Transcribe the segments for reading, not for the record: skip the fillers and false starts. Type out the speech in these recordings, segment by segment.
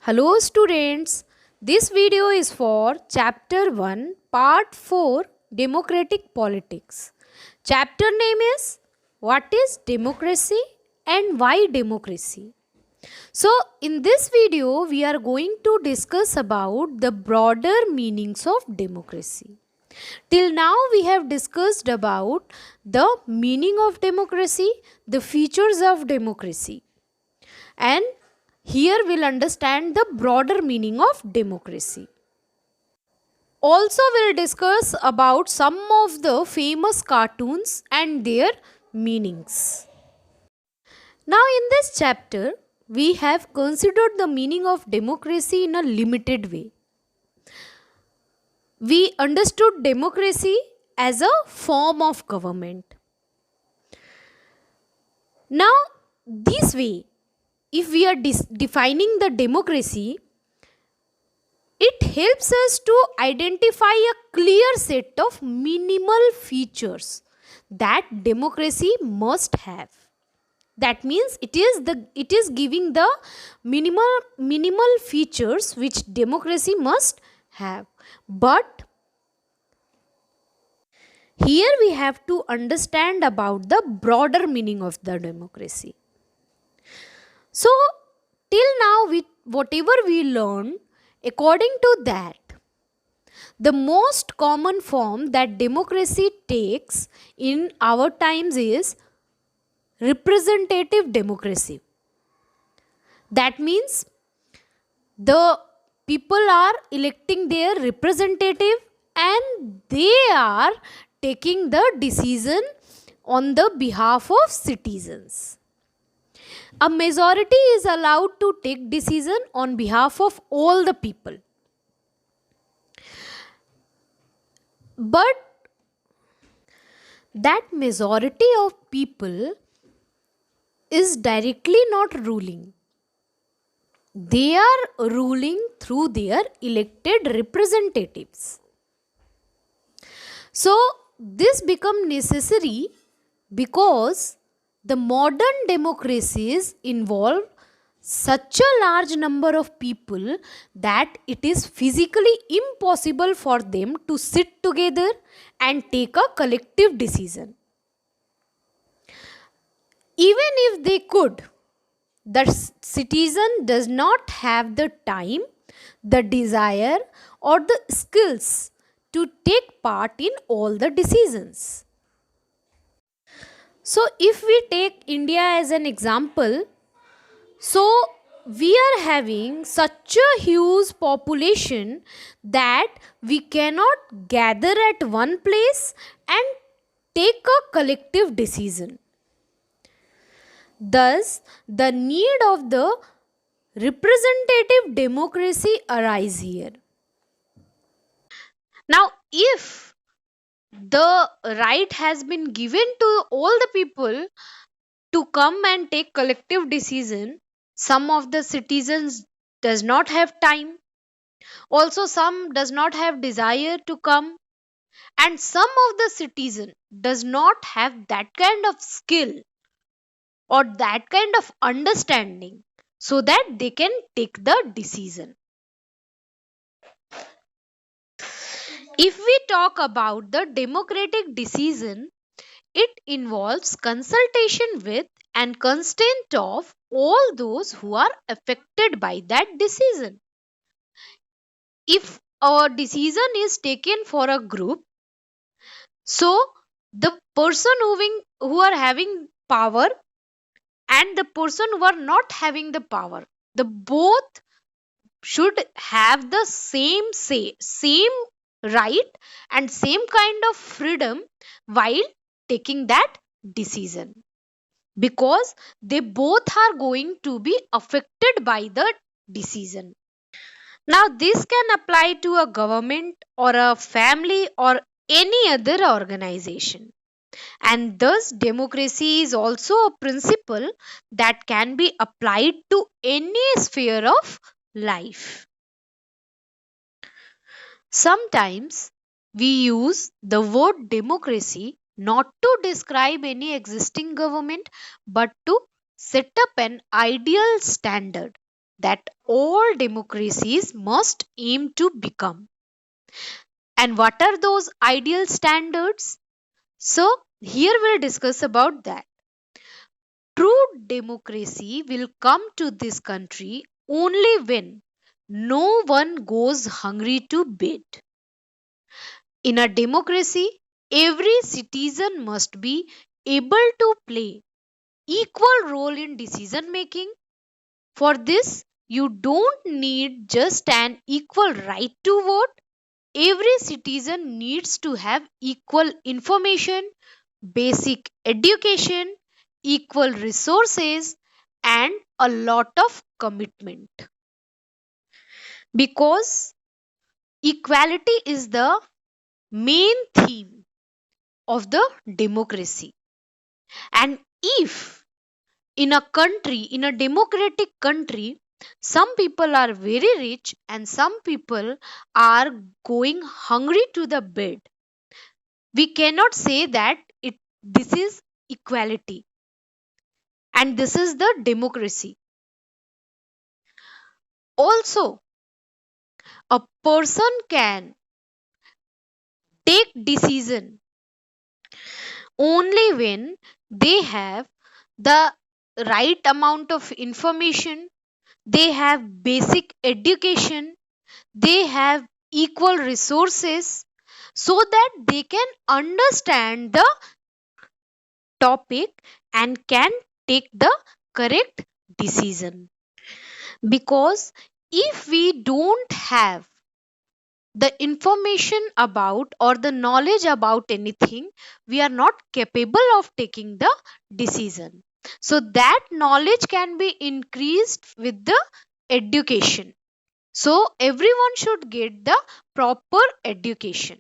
Hello students, this video is for chapter 1 part 4 Democratic Politics. Chapter name is What is Democracy and Why Democracy? So in this video we are going to discuss about the broader meanings of democracy. Till now we have discussed about the meaning of democracy, the features of democracy, and here we'll understand the broader meaning of democracy. Also we'll discuss about some of the famous cartoons and their meanings. Now in this chapter we have considered the meaning of democracy in a limited way. We understood democracy as a form of government. Now this way, if we are defining the democracy, it helps us to identify a clear set of minimal features that democracy must have. That means it is giving the minimal features which democracy must have. But here we have to understand about the broader meaning of the democracy. So till now, whatever we learned, according to that, the most common form that democracy takes in our times is representative democracy. That means the people are electing their representative and they are taking the decision on the behalf of citizens. A majority is allowed to take decision on behalf of all the people. But that majority of people is directly not ruling. They are ruling through their elected representatives. So this become necessary because the modern democracies involve such a large number of people that it is physically impossible for them to sit together and take a collective decision. Even if they could, the citizen does not have the time, the desire, or the skills to take part in all the decisions. So, if we take India as an example, so we are having such a huge population that we cannot gather at one place and take a collective decision. Thus, the need of the representative democracy arise here. Now, if the right has been given to all the people to come and take collective decision, some of the citizens does not have time, also some does not have desire to come, and some of the citizen does not have that kind of skill or that kind of understanding so that they can take the decision. If we talk about the democratic decision, it involves consultation with and consent of all those who are affected by that decision. If a decision is taken for a group, so the person who are having power and the person who are not having the power, the both should have the same say, same right and same kind of freedom while taking that decision, because they both are going to be affected by the decision. Now this can apply to a government or a family or any other organization, and thus democracy is also a principle that can be applied to any sphere of life. Sometimes we use the word democracy not to describe any existing government but to set up an ideal standard that all democracies must aim to become. And what are those ideal standards? So, here we'll discuss about that. True democracy will come to this country only when no one goes hungry to bed. In a democracy, every citizen must be able to play equal role in decision making. For this, you don't need just an equal right to vote. Every citizen needs to have equal information, basic education, equal resources, and a lot of commitment. Because equality is the main theme of the democracy. And if in a country, in a democratic country, some people are very rich and some people are going hungry to the bed, we cannot say that this is equality and this is the democracy. Also, a person can take decision only when they have the right amount of information, they have basic education, they have equal resources, so that they can understand the topic and can take the correct decision. Because if we don't have the information about or the knowledge about anything, we are not capable of taking the decision. So that knowledge can be increased with the education. So everyone should get the proper education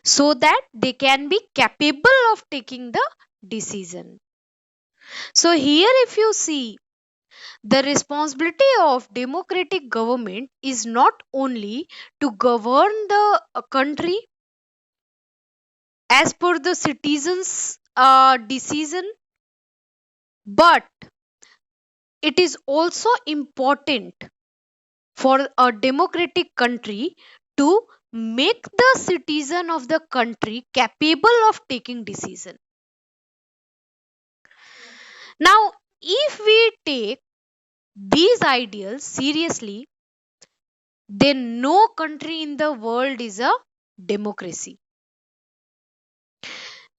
so that they can be capable of taking the decision. So here if you see, the responsibility of democratic government is not only to govern the country as per the citizens decision, but it is also important for a democratic country to make the citizen of the country capable of taking decision. Now if we take these ideals seriously, then no country in the world is a democracy.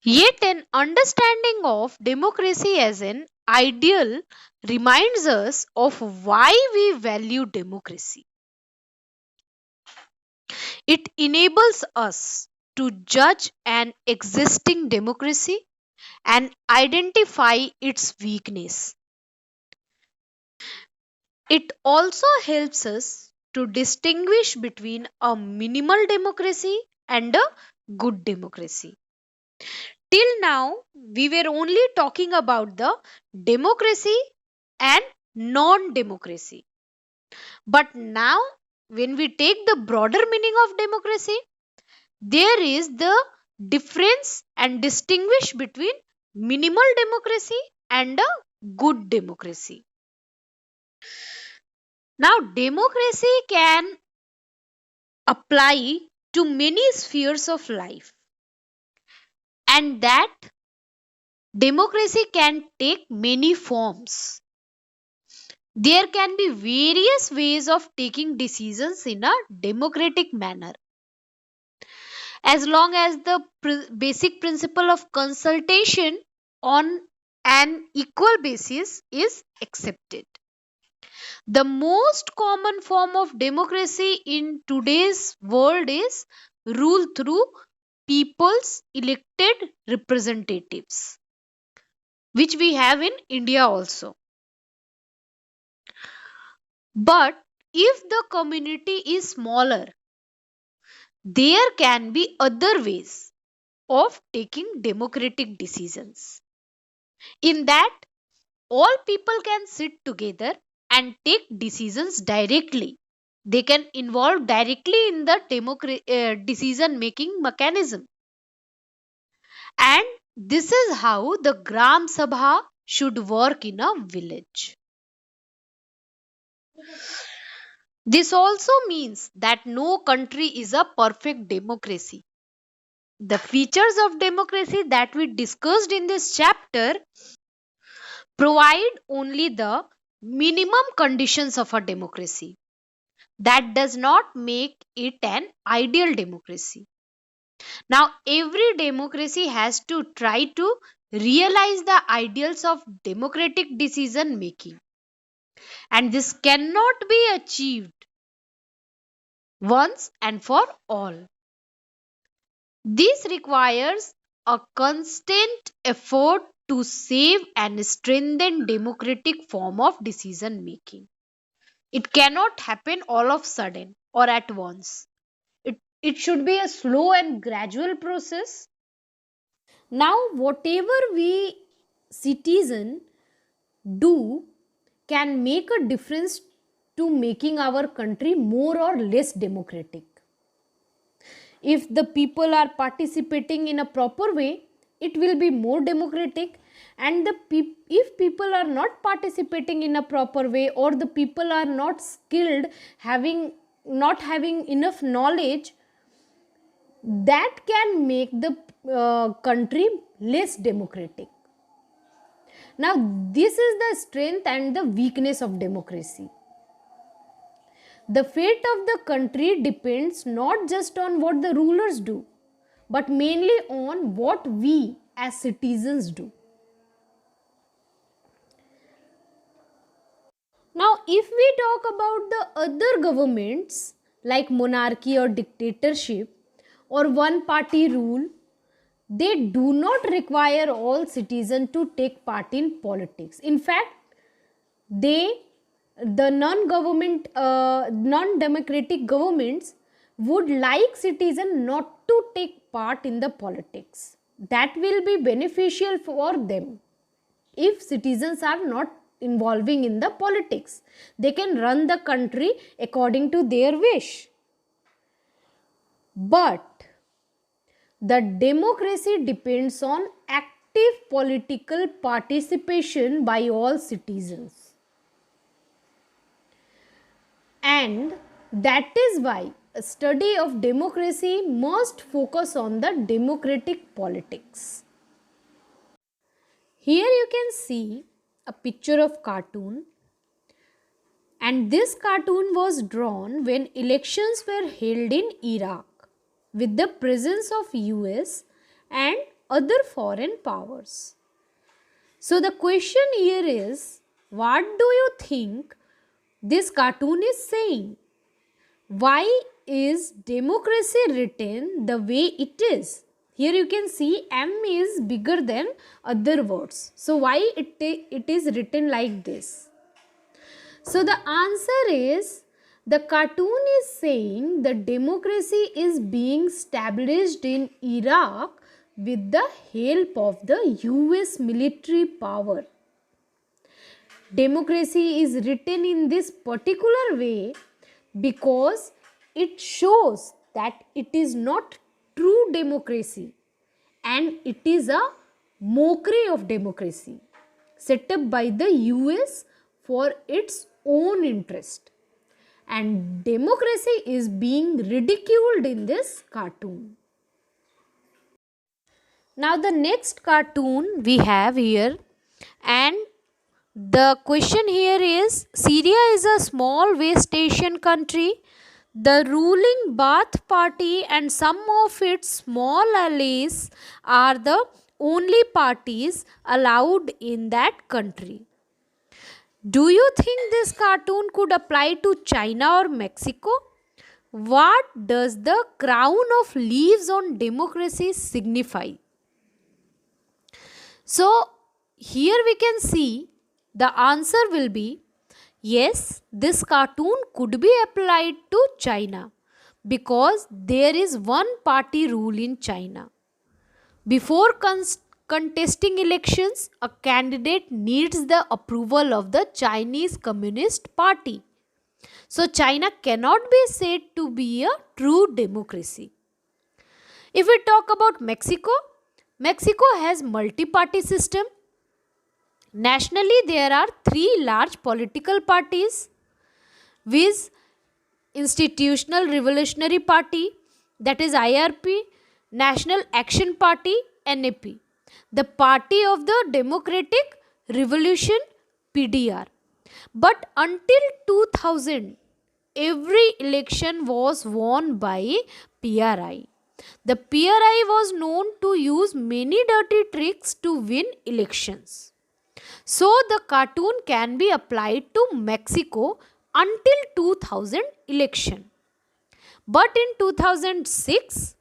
Yet an understanding of democracy as an ideal reminds us of why we value democracy. It enables us to judge an existing democracy and identify its weakness. It also helps us to distinguish between a minimal democracy and a good democracy. Till now, we were only talking about the democracy and non democracy. But now, when we take the broader meaning of democracy, there is the difference and distinguish between minimal democracy and a good democracy. Now, democracy can apply to many spheres of life, and that democracy can take many forms. There can be various ways of taking decisions in a democratic manner, as long as the basic principle of consultation on an equal basis is accepted. The most common form of democracy in today's world is rule through people's elected representatives, which we have in India also. But if the community is smaller, there can be other ways of taking democratic decisions. In that, all people can sit together and take decisions directly. They can involve directly in the decision making mechanism. And this is how the Gram Sabha should work in a village. This also means that no country is a perfect democracy. The features of democracy that we discussed in this chapter provide only the minimum conditions of a democracy. That does not make it an ideal democracy. Now, every democracy has to try to realize the ideals of democratic decision making, and this cannot be achieved once and for all. This requires a constant effort to save and strengthen democratic form of decision making. It cannot happen all of sudden or at once. It should be a slow and gradual process. Now, whatever we citizen do can make a difference to making our country more or less democratic. If the people are participating in a proper way, it will be more democratic. And if people are not participating in a proper way, or the people are not skilled, not having enough knowledge, that can make the country less democratic. Now, this is the strength and the weakness of democracy. The fate of the country depends not just on what the rulers do, but mainly on what we as citizens do. Now, if we talk about the other governments like monarchy or dictatorship or one party rule, they do not require all citizens to take part in politics. In fact, they the non-democratic governments would like citizens not to take part in the politics. That will be beneficial for them. If citizens are not involving in the politics, they can run the country according to their wish. But the democracy depends on active political participation by all citizens. And that is why a study of democracy must focus on the democratic politics. Here you can see a picture of cartoon, and this cartoon was drawn when elections were held in Iraq with the presence of US and other foreign powers. So the question here is, what do you think this cartoon is saying? Why is democracy written the way it is? Here you can see M is bigger than other words. So why it is written like this? So the answer is, the cartoon is saying the democracy is being established in Iraq with the help of the US military power. Democracy is written in this particular way because it shows that it is not true democracy, and it is a mockery of democracy set up by the US for its own interest. And democracy is being ridiculed in this cartoon. Now the next cartoon we have here, and the question here is, Syria is a small West Asian country. The ruling Ba'ath Party and some of its small allies are the only parties allowed in that country. Do you think this cartoon could apply to China or Mexico? What does the crown of leaves on democracy signify? So, here we can see the answer will be yes, this cartoon could be applied to China because there is one party rule in China. Before contesting elections, a candidate needs the approval of the Chinese Communist Party. So China cannot be said to be a true democracy. If we talk about Mexico, Mexico has multi-party system. Nationally, there are three large political parties, viz. Institutional Revolutionary Party, that is IRP, National Action Party, NAP, the Party of the Democratic Revolution, PDR. But until 2000, every election was won by PRI. The PRI was known to use many dirty tricks to win elections. So the cartoon can be applied to Mexico until 2000 election. But in 2006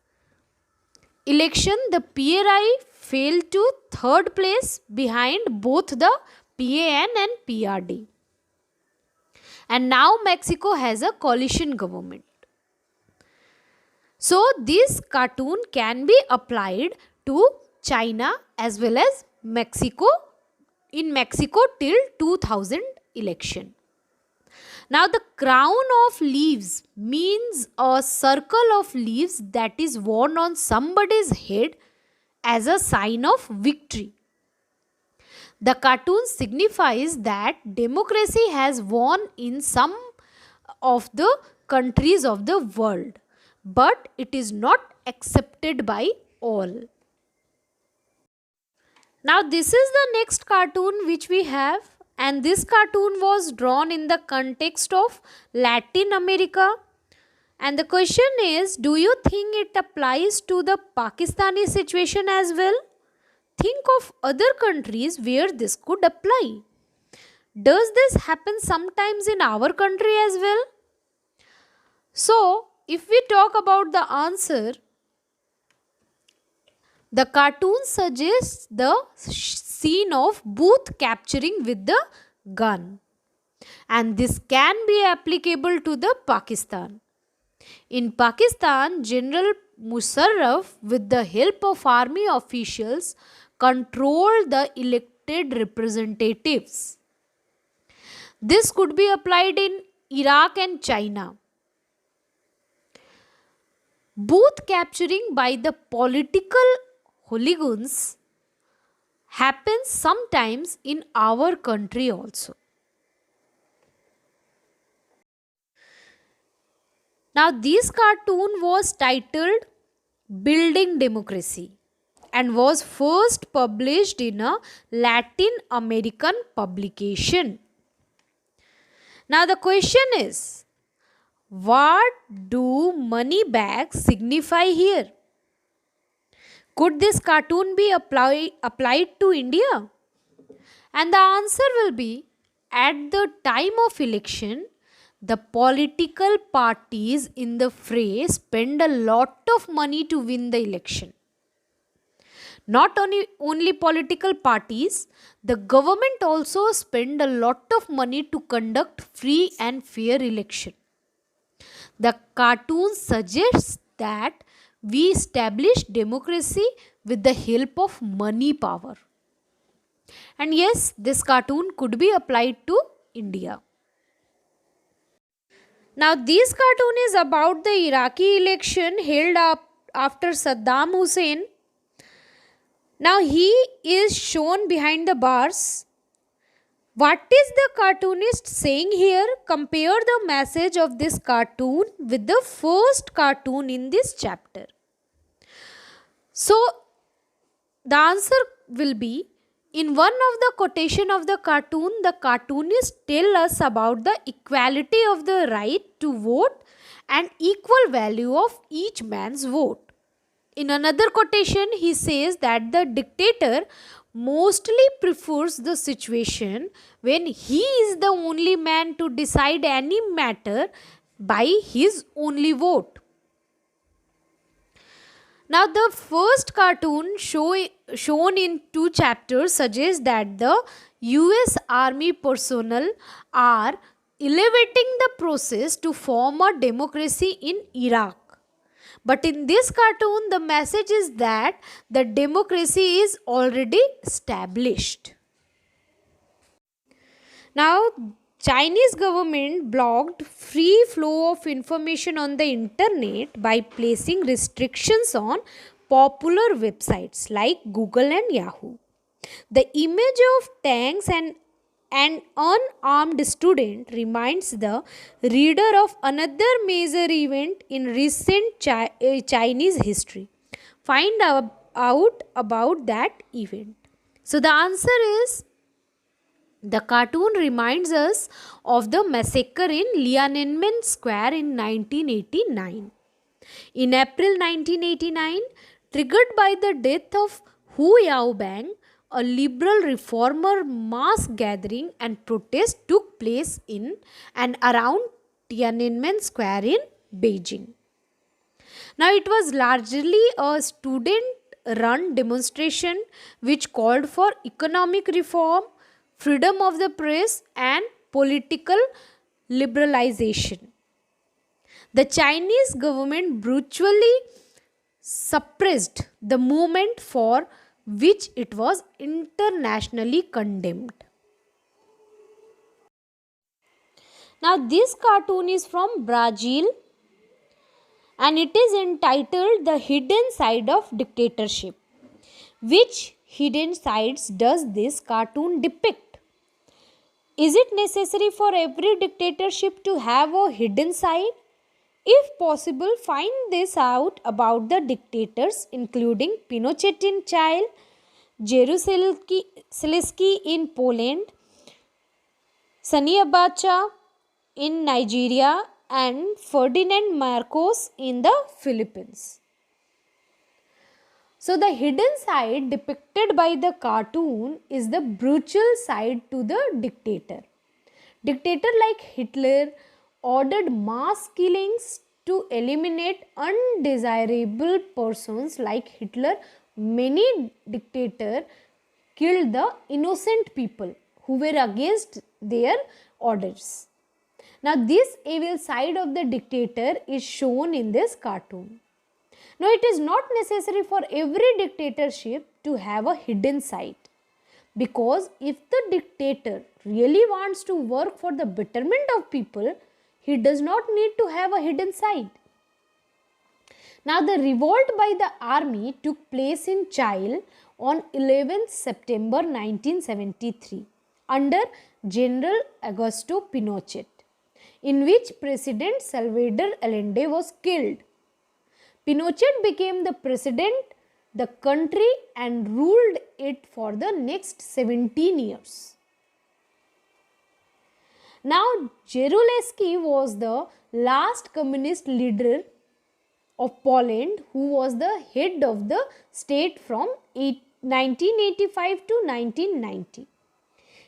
election, the PRI fell to third place behind both the PAN and PRD. And now Mexico has a coalition government. So this cartoon can be applied to China as well as Mexico, in Mexico till 2000 election. Now the crown of leaves means a circle of leaves that is worn on somebody's head as a sign of victory. The cartoon signifies that democracy has won in some of the countries of the world, but it is not accepted by all. Now this is the next cartoon which we have, and this cartoon was drawn in the context of Latin America. And the question is, do you think it applies to the Pakistani situation as well? Think of other countries where this could apply. Does this happen sometimes in our country as well? So, if we talk about the answer, the cartoon suggests the scene of Booth capturing with the gun, and this can be applicable to the Pakistan. In Pakistan, General Musharraf, with the help of army officials, controlled the elected representatives. This could be applied in Iraq and China. Booth capturing by the political hooligans happens sometimes in our country also. Now this cartoon was titled Building Democracy and was first published in a Latin American publication. Now the question is, what do money bags signify here? Could this cartoon be applied to India? And the answer will be, at the time of election, the political parties in the fray spend a lot of money to win the election. Not only political parties, the government also spend a lot of money to conduct free and fair election. The cartoon suggests that we establish democracy with the help of money power. And yes, this cartoon could be applied to India. Now this cartoon is about the Iraqi election held up after Saddam Hussein. Now he is shown behind the bars. What is the cartoonist saying here? Compare the message of this cartoon with the first cartoon in this chapter. So the answer will be, in one of the quotation of the cartoon, the cartoonist tell us about the equality of the right to vote and equal value of each man's vote. In another quotation, he says that the dictator mostly prefers the situation when he is the only man to decide any matter by his only vote. Now the first cartoon shown in 2 chapters suggests that the US Army personnel are elevating the process to form a democracy in Iraq. But in this cartoon, the message is that the democracy is already established. Now, Chinese government blocked free flow of information on the internet by placing restrictions on popular websites like Google and Yahoo. The image of tanks and An unarmed student reminds the reader of another major event in recent Chinese history. Find out about that event. So the answer is, the cartoon reminds us of the massacre in Liananmen Square in 1989. In April 1989, triggered by the death of Hu Yaobang, a liberal reformer, mass gathering and protest took place in and around Tiananmen Square in Beijing. Now, it was largely a student run demonstration which called for economic reform, freedom of the press, and political liberalization. The Chinese government brutally suppressed the movement, for which it was internationally condemned. Now, this cartoon is from Brazil and it is entitled The Hidden Side of Dictatorship. Which hidden sides does this cartoon depict? Is it necessary for every dictatorship to have a hidden side? If possible, find this out about the dictators including Pinochet in Chile, Jaruzelski in Poland, Sani Abacha in Nigeria, and Ferdinand Marcos in the Philippines. So the hidden side depicted by the cartoon is the brutal side to the dictator. Dictator like Hitler ordered mass killings to eliminate undesirable persons like Hitler. Many dictators killed the innocent people who were against their orders. Now, this evil side of the dictator is shown in this cartoon. Now, it is not necessary for every dictatorship to have a hidden side, because if the dictator really wants to work for the betterment of people, he does not need to have a hidden side. Now, the revolt by the army took place in Chile on 11th September 1973 under General Augusto Pinochet, in which President Salvador Allende was killed. Pinochet became the president the country and ruled it for the next 17 years. Now, Jaruzelski was the last communist leader of Poland who was the head of the state from 1985 to 1990.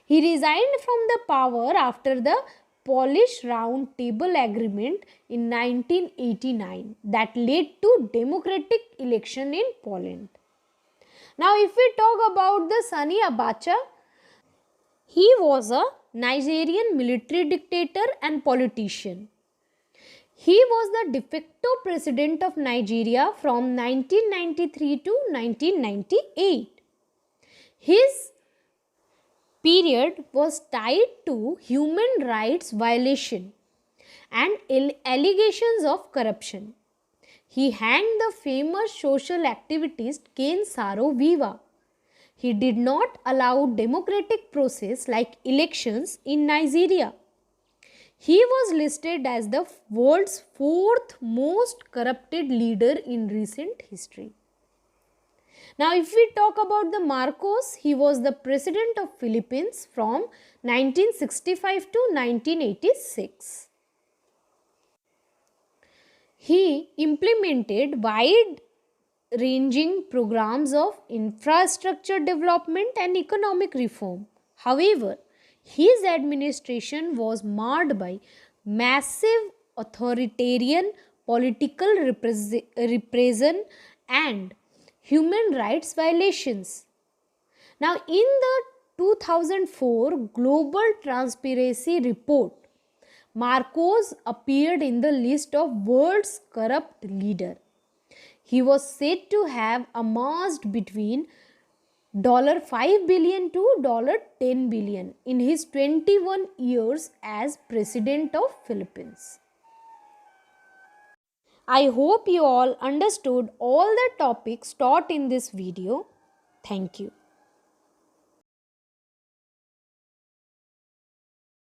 He resigned from the power after the Polish Round Table Agreement in 1989 that led to democratic election in Poland. Now, if we talk about the Sani Abacha, he was a Nigerian military dictator and politician. He was the de facto president of Nigeria from 1993 to 1998. His period was tied to human rights violation and allegations of corruption. He hanged the famous social activist Ken Saro-Wiwa. He did not allow democratic process like elections in Nigeria. He was listed as the world's fourth most corrupted leader in recent history. Now, if we talk about the Marcos, he was the president of Philippines from 1965 to 1986. He implemented wide-ranging programs of infrastructure development and economic reform. However, his administration was marred by massive authoritarian political repression and human rights violations. Now, in the 2004 Global Transparency Report, Marcos appeared in the list of world's corrupt leader. He was said to have amassed between $5 billion to $10 billion in his 21 years as president of Philippines. I hope you all understood all the topics taught in this video. Thank you.